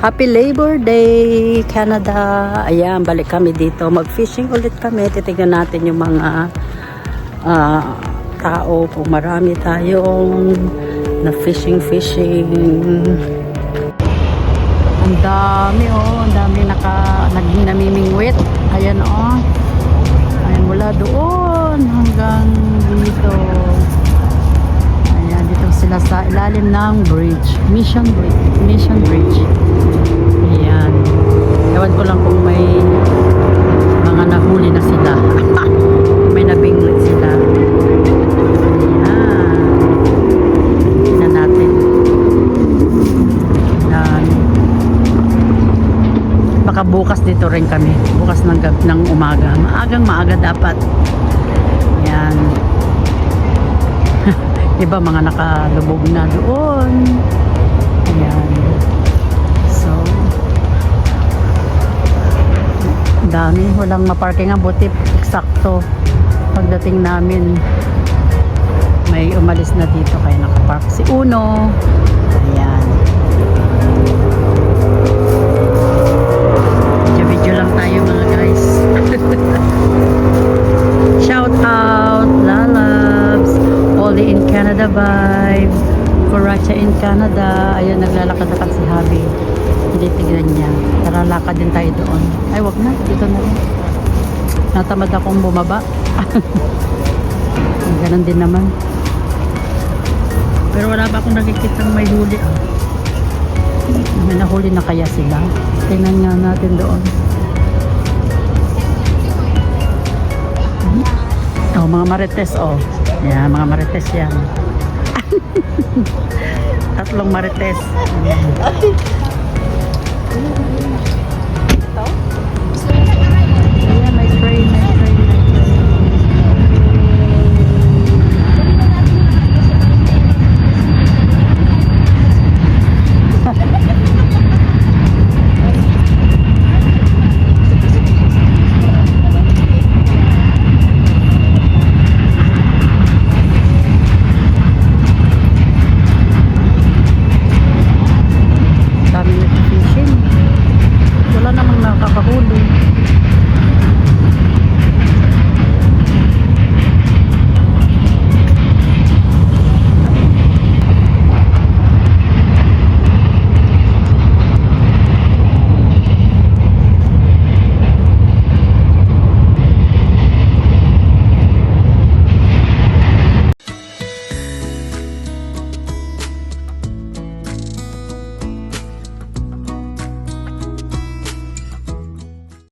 Happy Labor Day, Canada. Ayan, balik kami dito. Mag-fishing ulit kami. Titignan natin yung mga tao. Kung marami tayong na fishing. Ang dami oh. Ang dami naging namimingwit. Ayan oh. Ayan, mula doon hanggang dito. Ayan, dito sila sa ilalim ng bridge. Mission Bridge. Ayan. Ewan ko lang kung may mga nahuli na sila. May nabingwit sila. Ayan. Tignan natin. Ayan. Baka bukas dito rin kami. Bukas ng umaga. Maaga dapat. Ayan. Iba mga nakalubog na doon. Ayan. So, dami. Walang maparking ang buti. Eksakto. Pagdating namin, may umalis na dito kaya nakapark si Uno. Ayan. Video lang tayo mga guys. Shout out, Lalabs, Oli in Canada vibe, Kuracha in Canada. Ayun, naglalakad-lakad si Habi. Hindi tignan niya. Tara, lakad din tayo doon. Ay, wag na. Dito na rin. Natamad akong bumaba. Ganon din naman. Pero wala ba akong nakikitang may huli. May nahuli na kaya sila. Tingnan nga natin doon. Oh, mga marites oh. Yan, mga marites yan. 3 marites.